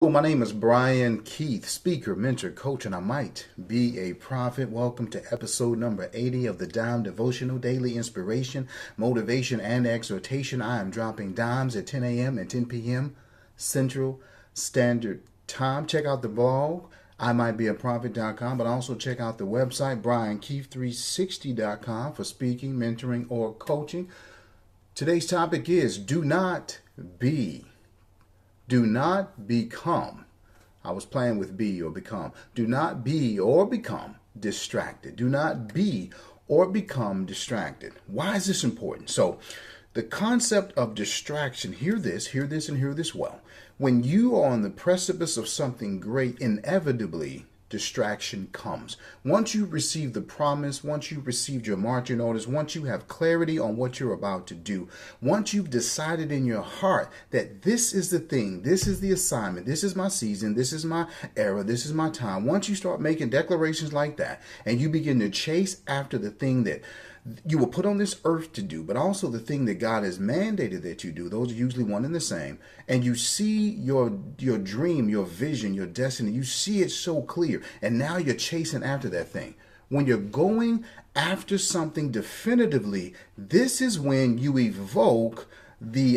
My name is Brian Keith, speaker, mentor, coach, and I might be a prophet. Welcome to episode number 80 of the Dime Devotional Daily Inspiration, Motivation, and Exhortation. I am dropping dimes at 10 a.m. and 10 p.m. Central Standard Time. Check out the blog, imightbeaprophet.com, but also check out the website, briankeith360.com, for speaking, mentoring, or coaching. Today's topic is do not become. I was playing with be or become. Do not be or become distracted. Do not be or become distracted. Why is this important? So, the concept of distraction, hear this, and hear this well. When you are on the precipice of something great, inevitably distraction comes. Once you receive the promise, once you've received your marching orders, once you have clarity on what you're about to do, once you've decided in your heart that this is the thing, this is the assignment, this is my season, this is my era, this is my time. Once you start making declarations like that and you begin to chase after the thing that you were put on this earth to do, but also the thing that God has mandated that you do. Those are usually one and the same. And you see your dream, your vision, your destiny. You see it so clear. And now you're chasing after that thing. When you're going after something definitively, this is when you evoke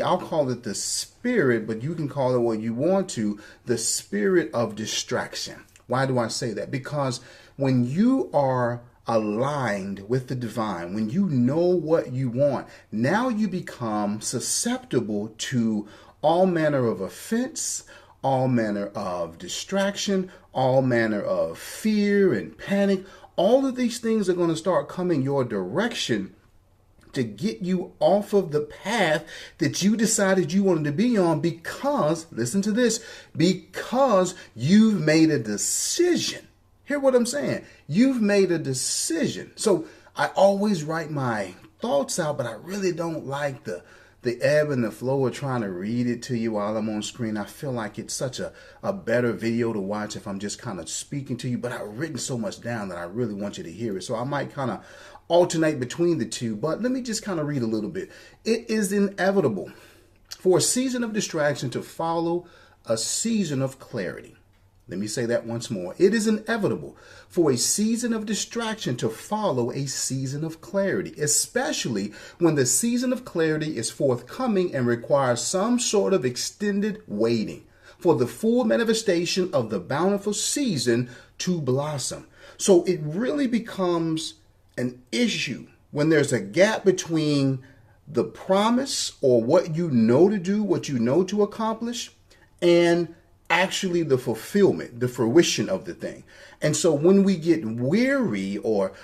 I'll call it the spirit, but you can call it what you want to, the spirit of distraction. Why do I say that? Because when you are aligned with the divine, when you know what you want, now you become susceptible to all manner of offense, all manner of distraction, all manner of fear and panic. All of these things are going to start coming your direction to get you off of the path that you decided you wanted to be on because, listen to this, because you've made a decision. Hear what I'm saying? You've made a decision. So I always write my thoughts out, but I really don't like the ebb and the flow of trying to read it to you while I'm on screen. I feel like it's such a better video to watch if I'm just kind of speaking to you, but I've written so much down that I really want you to hear it. So I might kind of alternate between the two, but let me just kind of read a little bit. It is inevitable for a season of distraction to follow a season of clarity. Let me say that once more. It is inevitable for a season of distraction to follow a season of clarity, especially when the season of clarity is forthcoming and requires some sort of extended waiting for the full manifestation of the bountiful season to blossom. So it really becomes an issue when there's a gap between the promise or what you know to do, what you know to accomplish, and actually the fulfillment, the fruition of the thing. And so when we get weary or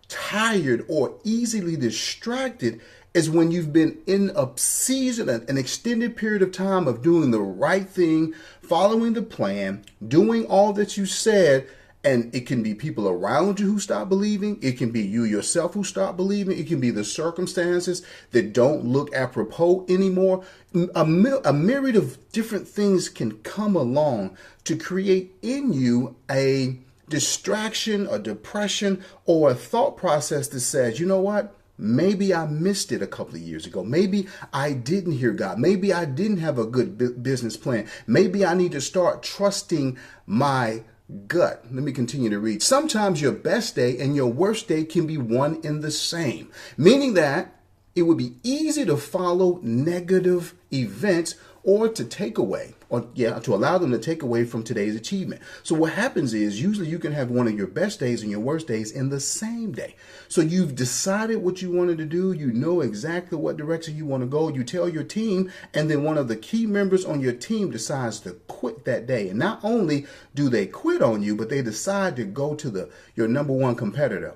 tired or easily distracted is when you've been in a season, an extended period of time of doing the right thing, following the plan, doing all that you said. And it can be people around you who stop believing. It can be you yourself who stop believing. It can be the circumstances that don't look apropos anymore. A myriad of different things can come along to create in you a distraction, a depression, or a thought process that says, you know what? Maybe I missed it a couple of years ago. Maybe I didn't hear God. Maybe I didn't have a good business plan. Maybe I need to start trusting my gut. Let me continue to read. Sometimes your best day and your worst day can be one and the same, meaning that it would be easy to follow negative events or to allow them to take away from today's achievement. So what happens is usually you can have one of your best days and your worst days in the same day. So you've decided what you wanted to do. You know exactly what direction you want to go. You tell your team, and then one of the key members on your team decides to quit that day. And not only do they quit on you, but they decide to go to your number one competitor.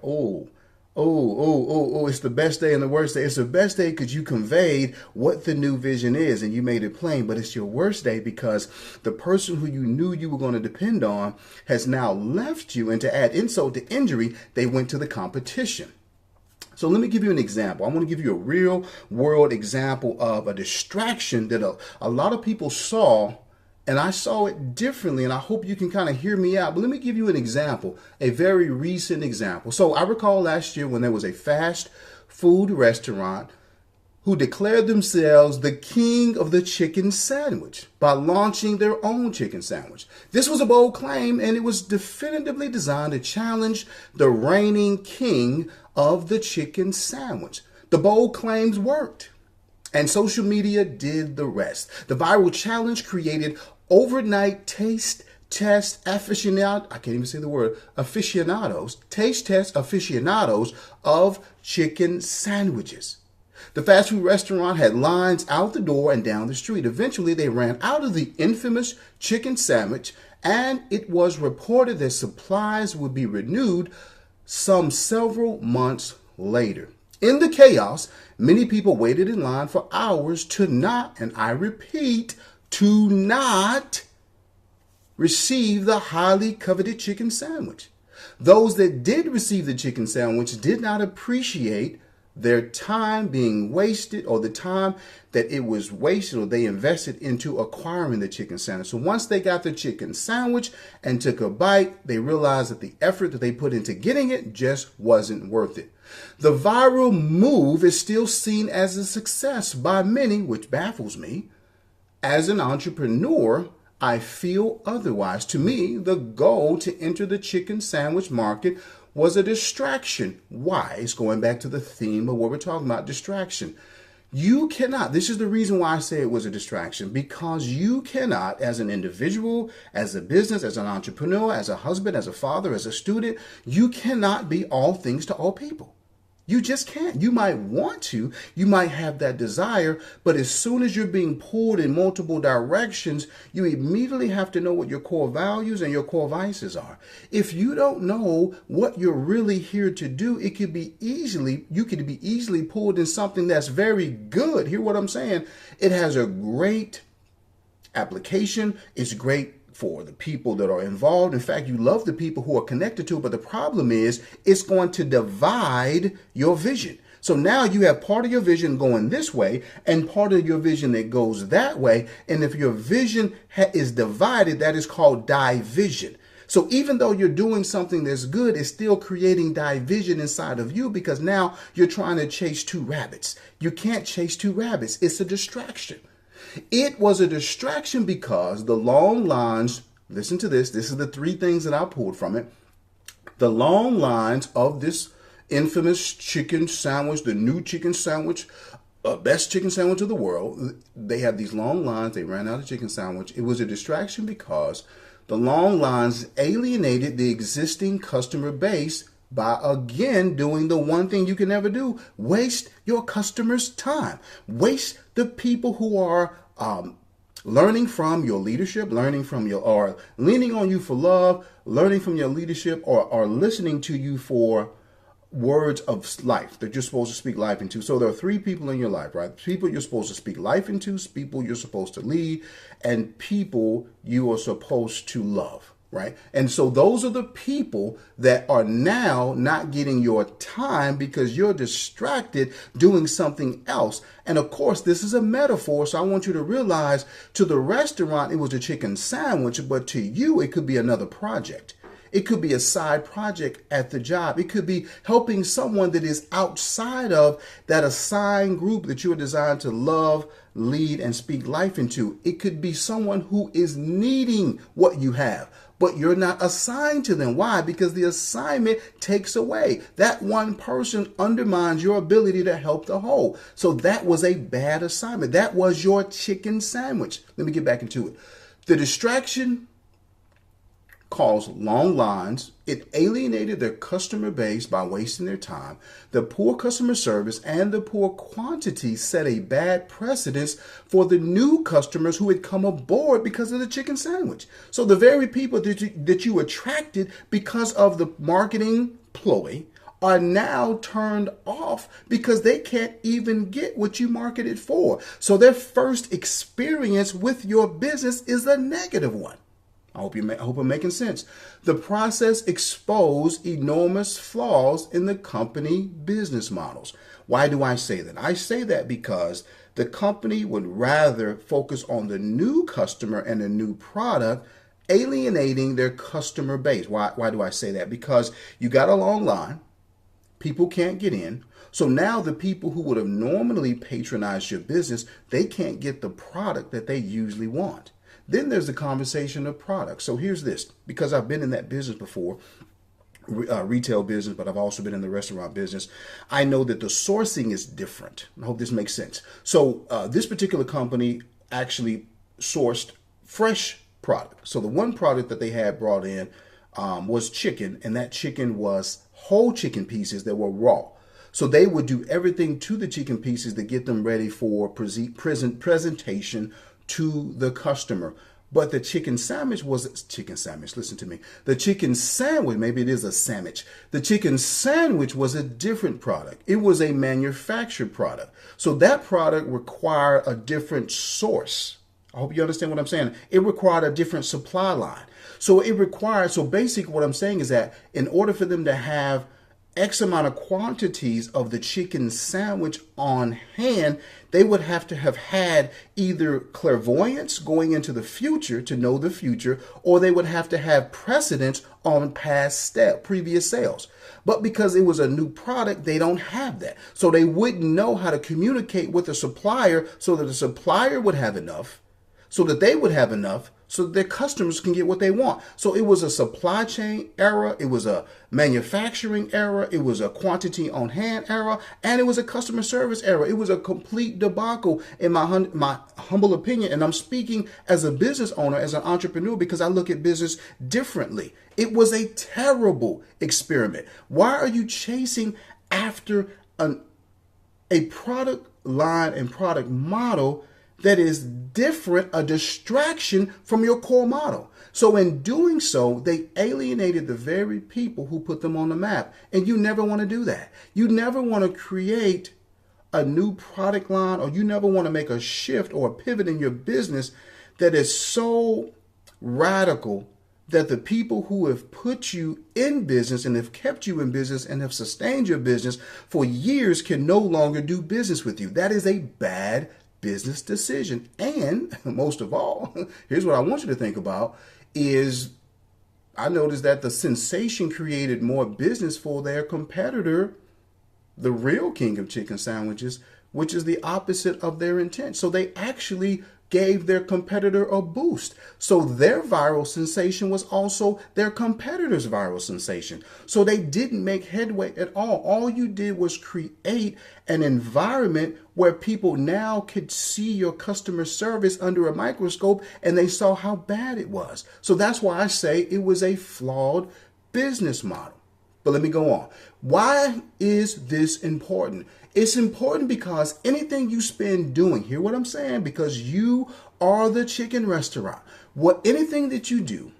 It's the best day and the worst day. It's the best day because you conveyed what the new vision is and you made it plain, but it's your worst day because the person who you knew you were going to depend on has now left you, and to add insult to injury, they went to the competition. So let me give you an example. I want to give you a real world example of a distraction that a lot of people saw. And I saw it differently, and I hope you can kind of hear me out. But let me give you an example, a very recent example. So I recall last year when there was a fast food restaurant who declared themselves the king of the chicken sandwich by launching their own chicken sandwich. This was a bold claim, and it was definitively designed to challenge the reigning king of the chicken sandwich. The bold claims worked, and social media did the rest. The viral challenge created overnight taste test aficionados, I can't even say the word, aficionados, taste test aficionados of chicken sandwiches. The fast food restaurant had lines out the door and down the street. Eventually, they ran out of the infamous chicken sandwich, and it was reported that supplies would be renewed some several months later. In the chaos, many people waited in line for hours to not, and I repeat, to not receive the highly coveted chicken sandwich. Those that did receive the chicken sandwich did not appreciate their time being wasted, or the time that it was wasted or they invested into acquiring the chicken sandwich. So once they got the chicken sandwich and took a bite, they realized that the effort that they put into getting it just wasn't worth it. The viral move is still seen as a success by many, which baffles me. As an entrepreneur, I feel otherwise. To me, the goal to enter the chicken sandwich market was a distraction. Why? It's going back to the theme of what we're talking about, distraction. You cannot, this is the reason why I say it was a distraction, because you cannot, as an individual, as a business, as an entrepreneur, as a husband, as a father, as a student, you cannot be all things to all people. You just can't. You might want to, you might have that desire, but as soon as you're being pulled in multiple directions, you immediately have to know what your core values and your core vices are. If you don't know what you're really here to do, you could be easily pulled in something that's very good. Hear what I'm saying? It has a great application. It's great for the people that are involved. In fact, you love the people who are connected to it, but the problem is it's going to divide your vision. So now you have part of your vision going this way and part of your vision that goes that way. And if your vision is divided, that is called division. So even though you're doing something that's good, it's still creating division inside of you, because now you're trying to chase two rabbits. You can't chase two rabbits. It's a distraction. It was a distraction because the long lines, listen to this is the three things that I pulled from it. The long lines of this infamous chicken sandwich, the new chicken sandwich, best chicken sandwich of the world. They had these long lines. They ran out of chicken sandwich. It was a distraction because the long lines alienated the existing customer base by, again, doing the one thing you can never do: waste your customers' time. Waste the people who are learning from your leadership, or leaning on you for love, learning from your leadership, or listening to you for words of life that you're supposed to speak life into. So there are three people in your life, right? People you're supposed to speak life into, people you're supposed to lead, and people you are supposed to love. Right? And so those are the people that are now not getting your time because you're distracted doing something else. And of course, this is a metaphor. So I want you to realize, to the restaurant, it was a chicken sandwich, but to you, it could be another project. It could be a side project at the job. It could be helping someone that is outside of that assigned group that you are designed to love, lead, and speak life into. It could be someone who is needing what you have, but you're not assigned to them. Why? Because the assignment takes away. That one person undermines your ability to help the whole. So that was a bad assignment. That was your chicken sandwich. Let me get back into it. The distraction caused long lines. It alienated their customer base by wasting their time. The poor customer service and the poor quantity set a bad precedence for the new customers who had come aboard because of the chicken sandwich. So the very people that you attracted because of the marketing ploy are now turned off because they can't even get what you marketed for. So their first experience with your business is a negative one. I hope I'm making sense. The process exposed enormous flaws in the company business models. Why do I say that? I say that because the company would rather focus on the new customer and the new product, alienating their customer base. Why do I say that? Because you got a long line. People can't get in. So now the people who would have normally patronized your business, they can't get the product that they usually want. Then there's the conversation of product. So here's this, because I've been in that business before, retail business, but I've also been in the restaurant business. I know that the sourcing is different. I hope this makes sense. So this particular company actually sourced fresh product. So the one product that they had brought in was chicken, and that chicken was whole chicken pieces that were raw. So they would do everything to the chicken pieces to get them ready for presentation to the customer. But the chicken sandwich was chicken sandwich. Listen to me. The chicken sandwich, maybe it is a sandwich. The chicken sandwich was a different product. It was a manufactured product. So that product required a different source. I hope you understand what I'm saying. It required a different supply line. So basically what I'm saying is that in order for them to have X amount of quantities of the chicken sandwich on hand, they would have to have had either clairvoyance going into the future to know the future, or they would have to have precedence on previous sales. But because it was a new product, they don't have that. So they wouldn't know how to communicate with the supplier so that the supplier would have enough, so that they would have enough, so that their customers can get what they want. So it was a supply chain error, it was a manufacturing error, it was a quantity on hand error, and it was a customer service error. It was a complete debacle in my humble opinion. And I'm speaking as a business owner, as an entrepreneur, because I look at business differently. It was a terrible experiment. Why are you chasing after a product line and product model that is different, a distraction from your core model? So in doing so, they alienated the very people who put them on the map. And you never want to do that. You never want to create a new product line, or you never want to make a shift or a pivot in your business that is so radical that the people who have put you in business and have kept you in business and have sustained your business for years can no longer do business with you. That is a bad business decision. And most of all, here's what I want you to think about is I noticed that the sensation created more business for their competitor, the real king of chicken sandwiches, which is the opposite of their intent. So they actually gave their competitor a boost. So their viral sensation was also their competitor's viral sensation. So they didn't make headway at all. All you did was create an environment where people now could see your customer service under a microscope, and they saw how bad it was. So that's why I say it was a flawed business model. But let me go on. Why is this important? It's important because anything you spend doing, hear what I'm saying, because you are the chicken restaurant. Anything that you do,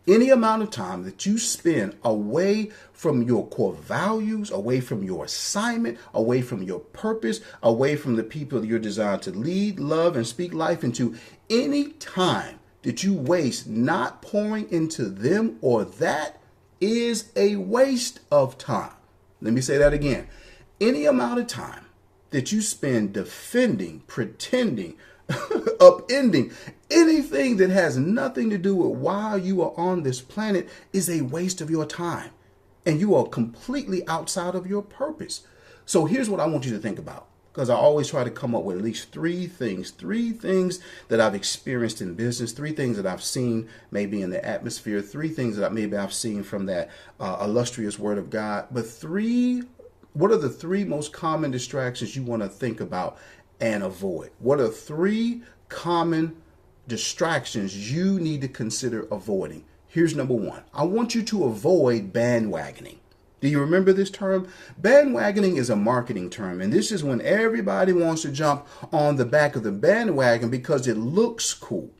any amount of time that you spend away from your core values, away from your assignment, away from your purpose, away from the people you're designed to lead, love, and speak life into, any time that you waste not pouring into them or that is a waste of time. Let me say that again. Any amount of time that you spend defending, pretending, upending, anything that has nothing to do with why you are on this planet is a waste of your time. And you are completely outside of your purpose. So here's what I want you to think about, because I always try to come up with at least three things that I've experienced in business, three things that I've seen maybe in the atmosphere, three things that maybe I've seen from that illustrious word of God. But what are the three most common distractions you want to think about and avoid? What are three common distractions you need to consider avoiding? Here's number one. I want you to avoid bandwagoning. Do you remember this term? Bandwagoning is a marketing term, and this is when everybody wants to jump on the back of the bandwagon because it looks cool.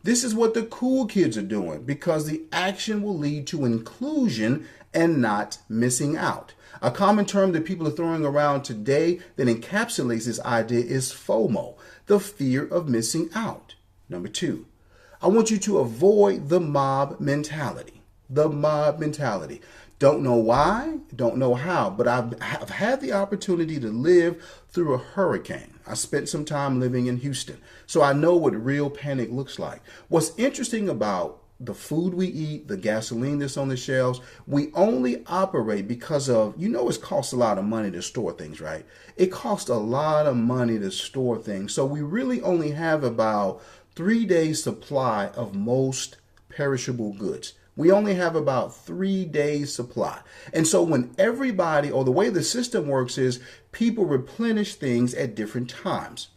This is what the cool kids are doing because the action will lead to inclusion and not missing out. A common term that people are throwing around today that encapsulates this idea is FOMO, the fear of missing out. Number two, I want you to avoid the mob mentality. The mob mentality. Don't know why, don't know how, but I've had the opportunity to live through a hurricane. I spent some time living in Houston, so I know what real panic looks like. What's interesting about the food we eat, the gasoline that's on the shelves. We only operate because of, it costs a lot of money to store things, right? It costs a lot of money to store things. So we really only have about 3 days supply of most perishable goods. We only have about 3 days supply. And so when everybody, or the way the system works is people replenish things at different times.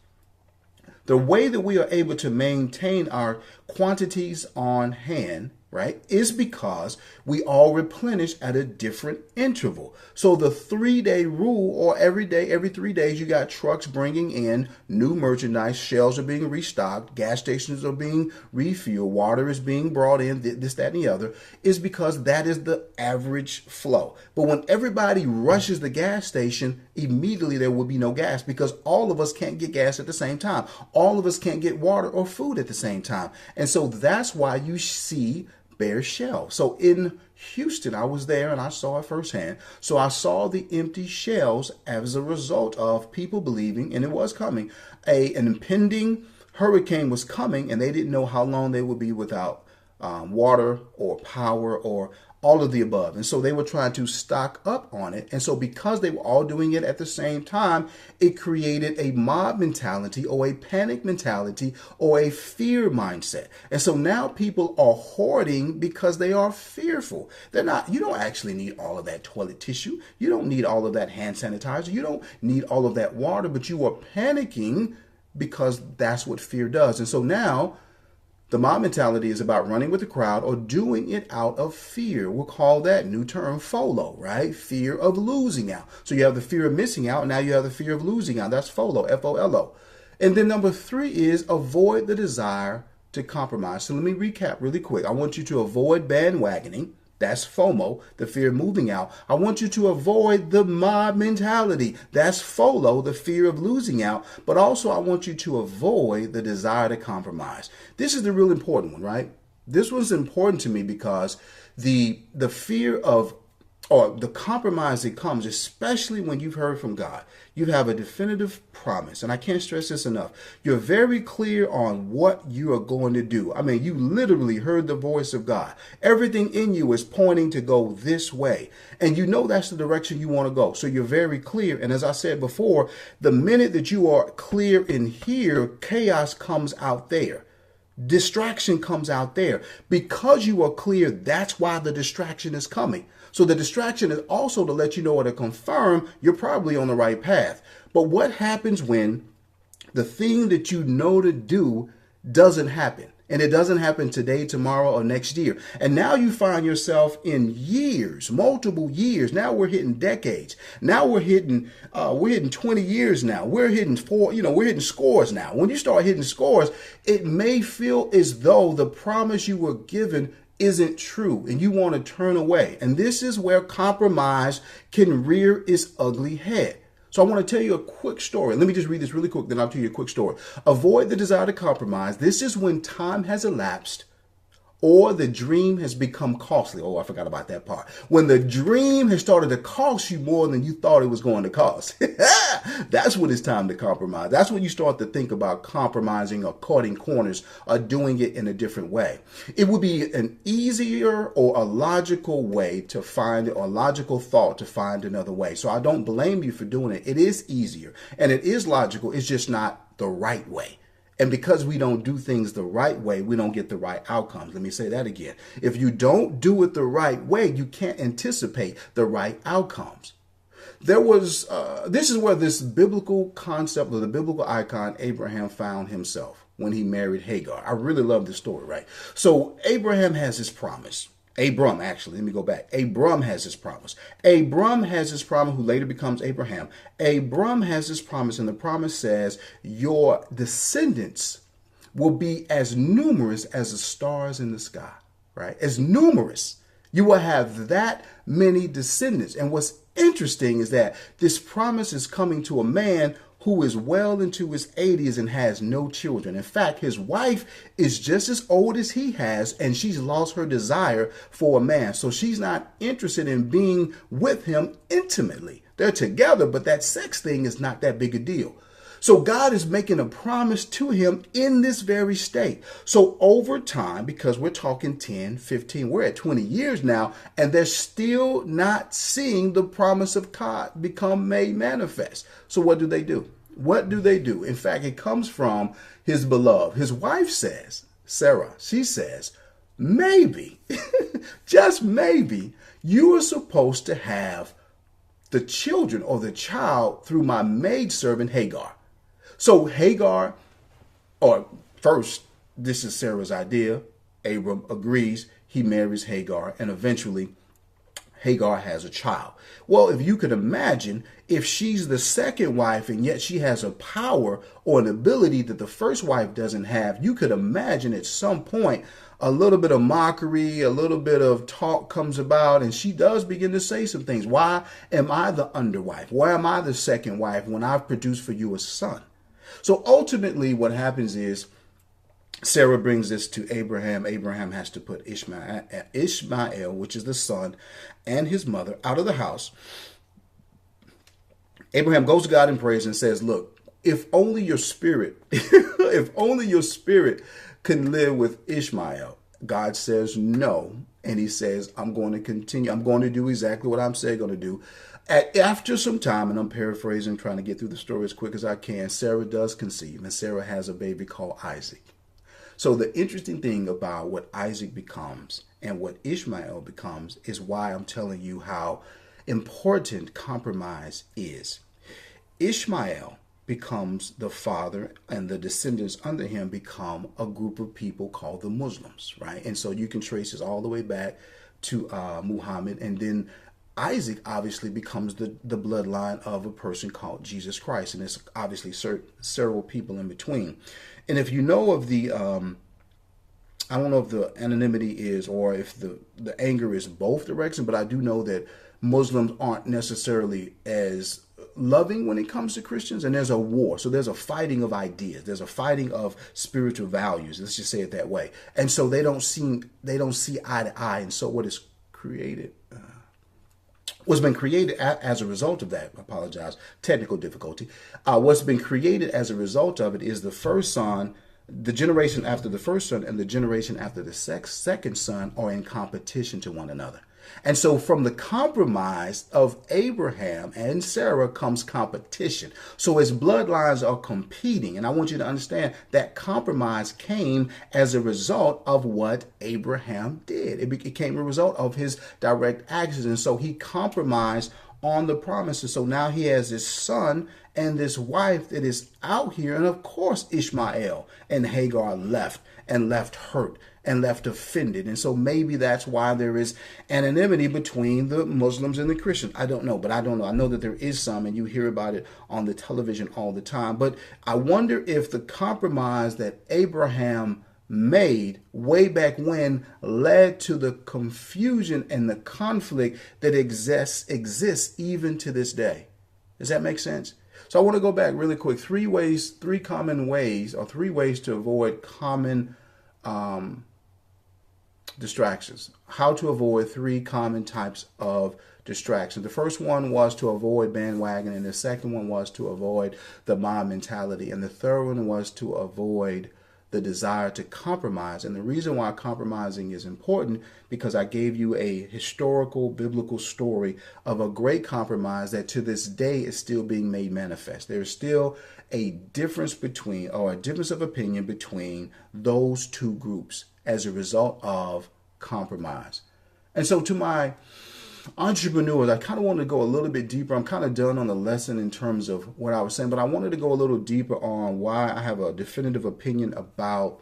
The way that we are able to maintain our quantities on hand, right, is because we all replenish at a different interval. So the 3-day rule, or every day, every 3 days, you got trucks bringing in new merchandise, shelves are being restocked, gas stations are being refueled, water is being brought in, this, that, and the other, is because that is the average flow. But when everybody rushes the gas station, immediately there will be no gas because all of us can't get gas at the same time. All of us can't get water or food at the same time. And so that's why you see bare shelves. So in Houston, I was there and I saw it firsthand. So I saw the empty shelves as a result of people believing, and it was coming, an impending hurricane was coming, and they didn't know how long they would be without water or power or all of the above. And so they were trying to stock up on it. And so because they were all doing it at the same time, it created a mob mentality or a panic mentality or a fear mindset. And so now people are hoarding because they are fearful. You don't actually need all of that toilet tissue. You don't need all of that hand sanitizer. You don't need all of that water, but you are panicking because that's what fear does. And so now the mob mentality is about running with the crowd or doing it out of fear. We'll call that, new term, FOLO, right? Fear of losing out. So you have the fear of missing out. And now you have the fear of losing out. That's FOLO, F-O-L-O. And then number 3 is avoid the desire to compromise. So let me recap really quick. I want you to avoid bandwagoning. That's FOMO, the fear of moving out. I want you to avoid the mob mentality. That's FOLO, the fear of losing out. But also I want you to avoid the desire to compromise. This is the real important one, right? This one's important to me because the fear of, or the compromise that comes, especially when you've heard from God, you have a definitive promise. And I can't stress this enough. You're very clear on what you are going to do. I mean, you literally heard the voice of God. Everything in you is pointing to go this way. And you know that's the direction you want to go. So you're very clear. And as I said before, the minute that you are clear in here, chaos comes out there. Distraction comes out there. Because you are clear, that's why the distraction is coming. So the distraction is also to let you know or to confirm you're probably on the right path. But what happens when the thing that you know to do doesn't happen? And it doesn't happen today, tomorrow, or next year. And now you find yourself in years, multiple years. Now we're hitting decades. Now we're hitting 20 years now. We're hitting we're hitting scores now. When you start hitting scores, it may feel as though the promise you were given isn't true and you want to turn away. And this is where compromise can rear its ugly head. So I want to tell you a quick story. Let me just read this really quick, then I'll tell you a quick story. Avoid the desire to compromise. This is when time has elapsed or the dream has become costly. Oh, I forgot about that part. When the dream has started to cost you more than you thought it was going to cost. That's when it's time to compromise. That's when you start to think about compromising or cutting corners or doing it in a different way. It would be an easier or a logical way to find, or logical thought to find another way. So I don't blame you for doing it. It is easier and it is logical. It's just not the right way. And because we don't do things the right way, we don't get the right outcomes. Let me say that again. If you don't do it the right way, you can't anticipate the right outcomes. This is where this biblical concept, or the biblical icon Abraham found himself when he married Hagar. I really love this story, right? So Abraham has his promise. Abram has his promise. Abram has his promise, who later becomes Abraham. Abram has his promise, and the promise says, your descendants will be as numerous as the stars in the sky, right? As numerous. You will have that many descendants. And what's interesting is that this promise is coming to a man who is well into his 80s and has no children. In fact, his wife is just as old as he has, and she's lost her desire for a man. So she's not interested in being with him intimately. They're together, but that sex thing is not that big a deal. So God is making a promise to him in this very state. So over time, because we're talking 10, 15, we're at 20 years now, and they're still not seeing the promise of God become made manifest. So what do they do? What do they do? In fact, it comes from his beloved. His wife says, Sarah, she says, maybe, just maybe, you are supposed to have the children or the child through my maidservant Hagar. So Hagar, or first, this is Sarah's idea. Abram agrees. He marries Hagar, and eventually Hagar has a child. Well, if you could imagine, if she's the second wife and yet she has a power or an ability that the first wife doesn't have, you could imagine at some point a little bit of mockery, a little bit of talk comes about, and she does begin to say some things. Why am I the underwife? Why am I the second wife when I've produced for you a son? So ultimately what happens is Sarah brings this to Abraham. Abraham has to put Ishmael, which is the son, and his mother out of the house. Abraham goes to God and prays and says, look, if only your spirit, if only your spirit can live with Ishmael. God says no. And he says, I'm going to continue. I'm going to do exactly what I'm saying going to do. After some time, and I'm paraphrasing, trying to get through the story as quick as I can, Sarah does conceive, and Sarah has a baby called Isaac. So the interesting thing about what Isaac becomes and what Ishmael becomes is why I'm telling you how important compromise is. Ishmael becomes the father, and the descendants under him become a group of people called the Muslims, right? And so you can trace this all the way back to Muhammad, and then Isaac obviously becomes the bloodline of a person called Jesus Christ, and there's obviously several people in between. And if you know of the, I don't know if the anonymity is or if the anger is both directions, but I do know that Muslims aren't necessarily as loving when it comes to Christians, and there's a war. So there's a fighting of ideas. There's a fighting of spiritual values. Let's just say it that way. And so they don't see eye to eye. And so what is created, what's been created as a result of that, I apologize, technical difficulty. What's been created as a result of it is the first son, the generation after the first son, and the generation after the second son are in competition to one another. And so from the compromise of Abraham and Sarah comes competition. So his bloodlines are competing. And I want you to understand that compromise came as a result of what Abraham did. It became a result of his direct actions. And so he compromised on the promises. So now he has this son and this wife that is out here. And of course, Ishmael and Hagar left hurt and left offended. And so maybe that's why there is anonymity between the Muslims and the Christians. I don't know, but I don't know. I know that there is some, and you hear about it on the television all the time. But I wonder if the compromise that Abraham made way back when led to the confusion and the conflict that exists even to this day. Does that make sense? So I want to go back really quick. Three ways to avoid common distractions. How to avoid three common types of distractions. The first one was to avoid bandwagon, and the second one was to avoid the mob mentality, and the third one was to avoid the desire to compromise. And the reason why compromising is important, because I gave you a historical biblical story of a great compromise that to this day is still being made manifest. There's still a difference of opinion between those two groups as a result of compromise. And so to my entrepreneurs, I kind of wanted to go a little bit deeper. I'm kind of done on the lesson in terms of what I was saying, but I wanted to go a little deeper on why I have a definitive opinion about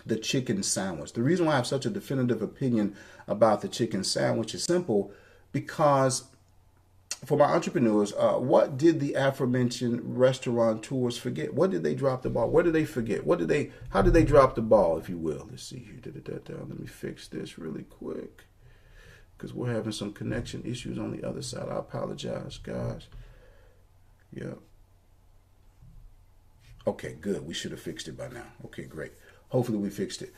the chicken sandwich. The reason why I have such a definitive opinion about the chicken sandwich is simple, because for my entrepreneurs, what did the aforementioned restaurateurs forget? What did they drop the ball? What did they forget? How did they drop the ball, if you will? Let's see here. Let me fix this really quick, because we're having some connection issues on the other side. I apologize, guys. Yeah. Okay, good. We should have fixed it by now. Okay, great. Hopefully we fixed it.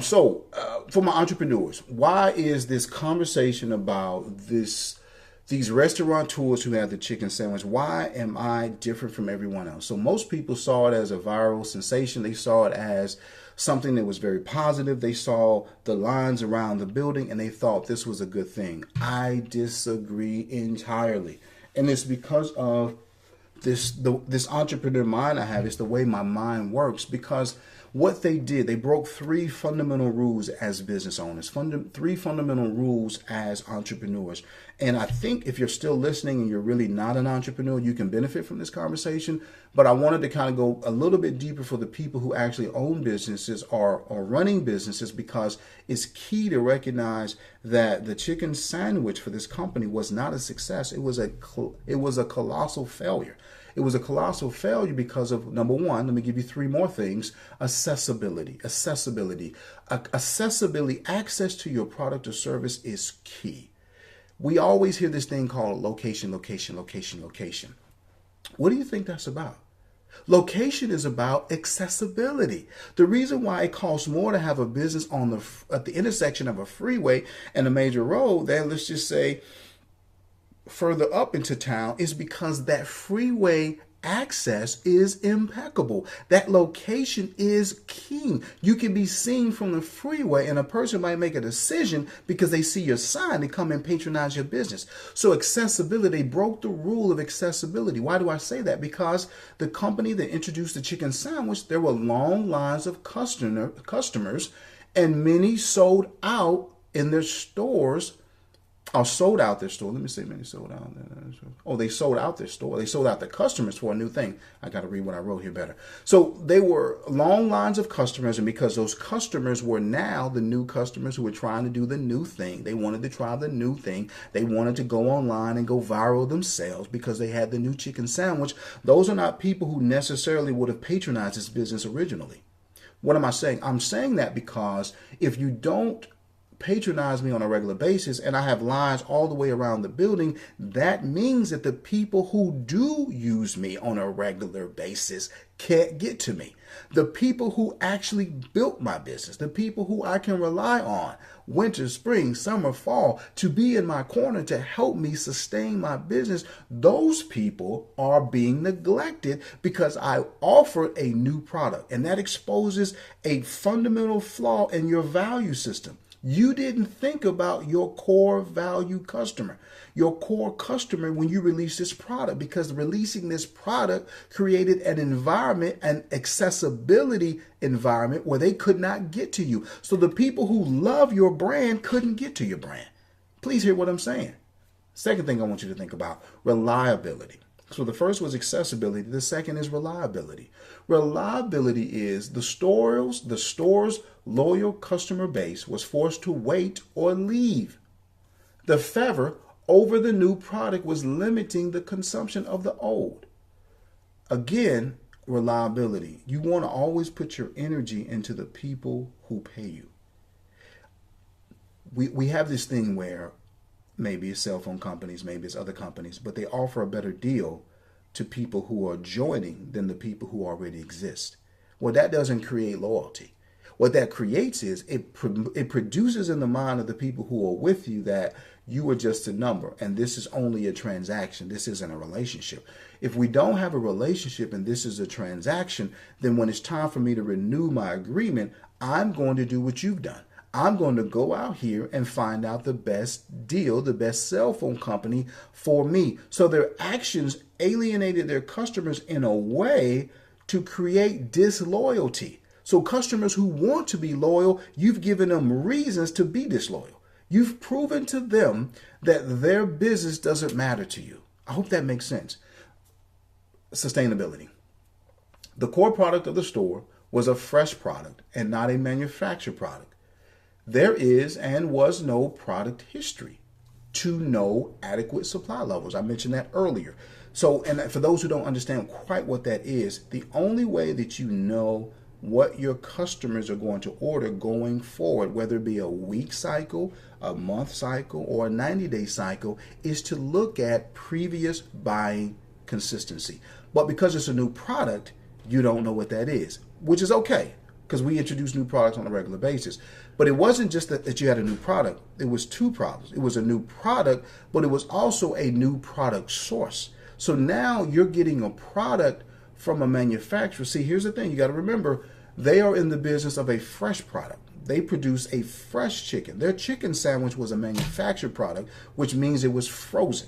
So for my entrepreneurs, why is this conversation about this These restaurateurs who have the chicken sandwich, why am I different from everyone else? So most people saw it as a viral sensation. They saw it as something that was very positive. They saw the lines around the building and they thought this was a good thing. I disagree entirely. And it's because of this entrepreneur mind I have. It's the way my mind works, because what they did, they broke three fundamental rules as business owners, three fundamental rules as entrepreneurs. And I think if you're still listening and you're really not an entrepreneur, you can benefit from this conversation. But I wanted to kind of go a little bit deeper for the people who actually own businesses or running businesses, because it's key to recognize that the chicken sandwich for this company was not a success. It was a colossal failure. It was a colossal failure because of, number one, let me give you three more things: accessibility. Accessibility, access to your product or service is key. We always hear this thing called location, location, location, location. What do you think that's about? Location is about accessibility. The reason why it costs more to have a business at the intersection of a freeway and a major road than, let's just say, further up into town is because that freeway access is impeccable. That location is key. You can be seen from the freeway, and a person might make a decision because they see your sign to come and patronize your business. So accessibility, broke the rule of accessibility. Why do I say that? Because the company that introduced the chicken sandwich, there were long lines of customers, and many sold out in their stores. Sold out their store. Let me say many sold out. Oh, they sold out their store. They sold out the customers for a new thing. I got to read what I wrote here better. So they were long lines of customers, and because those customers were now the new customers who were trying to do the new thing, they wanted to try the new thing. They wanted to go online and go viral themselves because they had the new chicken sandwich. Those are not people who necessarily would have patronized this business originally. What am I saying? I'm saying that because if you don't patronize me on a regular basis and I have lines all the way around the building, that means that the people who do use me on a regular basis can't get to me. The people who actually built my business, the people who I can rely on winter, spring, summer, fall, to be in my corner to help me sustain my business, those people are being neglected because I offered a new product, and that exposes a fundamental flaw in your value system. You didn't think about your core value customer, your core customer, when you released this product, because releasing this product created an environment, an accessibility environment where they could not get to you. So the people who love your brand couldn't get to your brand. Please hear what I'm saying. Second thing I want you to think about, reliability. So the first was accessibility. The second is reliability. Reliability is the store's loyal customer base was forced to wait or leave. The fervor over the new product was limiting the consumption of the old. Again, reliability. You want to always put your energy into the people who pay you. We have this thing where maybe it's cell phone companies, maybe it's other companies, but they offer a better deal to people who are joining than the people who already exist. Well, that doesn't create loyalty. What that creates is it produces in the mind of the people who are with you that you are just a number and this is only a transaction. This isn't a relationship. If we don't have a relationship and this is a transaction, then when it's time for me to renew my agreement, I'm going to do what you've done. I'm going to go out here and find out the best deal, the best cell phone company for me. So their actions alienated their customers in a way to create disloyalty. So customers who want to be loyal, you've given them reasons to be disloyal. You've proven to them that their business doesn't matter to you. I hope that makes sense. Sustainability. The core product of the store was a fresh product and not a manufactured product. There is and was no product history to know adequate supply levels. I mentioned that earlier. So, and for those who don't understand quite what that is, the only way that you know what your customers are going to order going forward, whether it be a week cycle, a month cycle, or a 90-day cycle, is to look at previous buying consistency. But because it's a new product, you don't know what that is, which is okay, because we introduce new products on a regular basis. But it wasn't just that you had a new product. It was two problems. It was a new product, but it was also a new product source. So now you're getting a product from a manufacturer. See, here's the thing. You got to remember, they are in the business of a fresh product. They produce a fresh chicken. Their chicken sandwich was a manufactured product, which means it was frozen.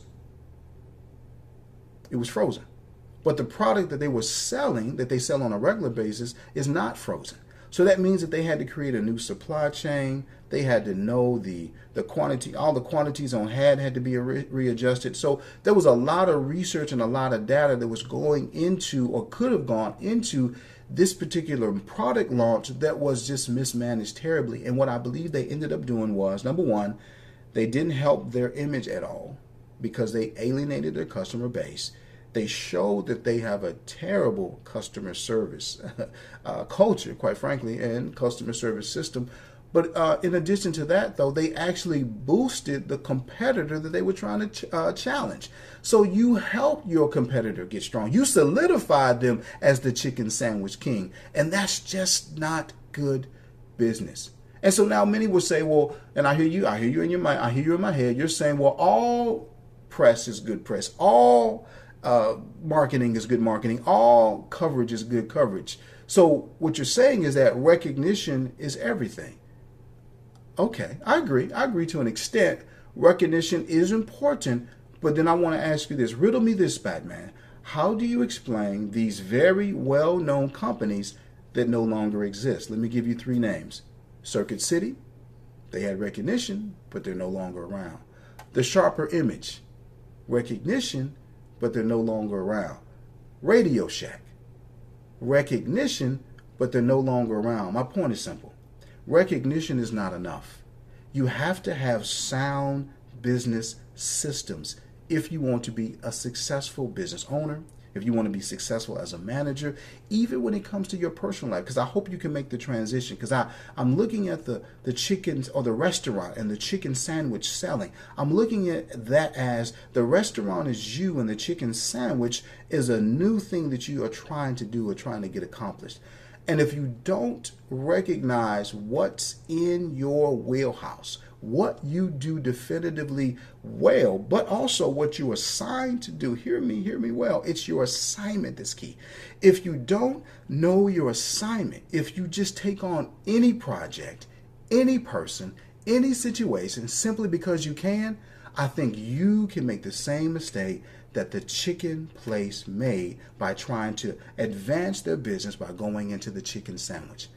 It was frozen. But the product that they were selling, that they sell on a regular basis, is not frozen. So that means that they had to create a new supply chain. They had to know the quantity, all the quantities on hand had to be readjusted. So there was a lot of research and a lot of data that was going into, or could have gone into, this particular product launch that was just mismanaged terribly. And what I believe they ended up doing was, number one, they didn't help their image at all because they alienated their customer base. They showed that they have a terrible customer service culture, quite frankly, and customer service system. But in addition to that, though, they actually boosted the competitor that they were trying to challenge. So you helped your competitor get strong. You solidified them as the chicken sandwich king. And that's just not good business. And so now many will say, well, and I hear you in your mind, I hear you in my head. You're saying, well, all press is good press. All marketing is good marketing. All coverage is good coverage. So what you're saying is that recognition is everything. Okay, I agree. I agree to an extent. Recognition is important, but then I want to ask you this. Riddle me this, Batman. How do you explain these very well-known companies that no longer exist? Let me give you three names. Circuit City, they had recognition, but they're no longer around. The Sharper Image, recognition, but they're no longer around. Radio Shack, recognition, but they're no longer around. My point is simple. Recognition is not enough. You have to have sound business systems if you want to be a successful business owner, if you want to be successful as a manager, even when it comes to your personal life. Because I hope you can make the transition. Because I'm looking at the chickens or the restaurant and the chicken sandwich selling. I'm looking at that as the restaurant is you and the chicken sandwich is a new thing that you are trying to do or trying to get accomplished. And if you don't recognize what's in your wheelhouse, what you do definitively well, but also what you're assigned to do, hear me well, it's your assignment that's key. If you don't know your assignment, if you just take on any project, any person, any situation, simply because you can, I think you can make the same mistake that the chicken place made by trying to advance their business by going into the chicken sandwich.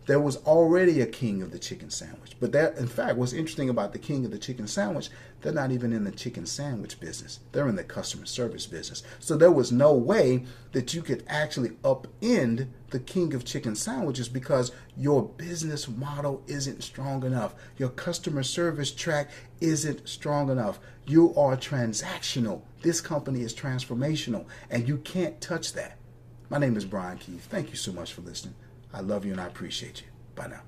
There was already a king of the chicken sandwich. But that, in fact, what's interesting about the king of the chicken sandwich, they're not even in the chicken sandwich business. They're in the customer service business. So there was no way that you could actually upend the king of chicken sandwiches because your business model isn't strong enough. Your customer service track isn't strong enough. You are transactional. This company is transformational, and you can't touch that. My name is Brian Keith. Thank you so much for listening. I love you and I appreciate you. Bye now.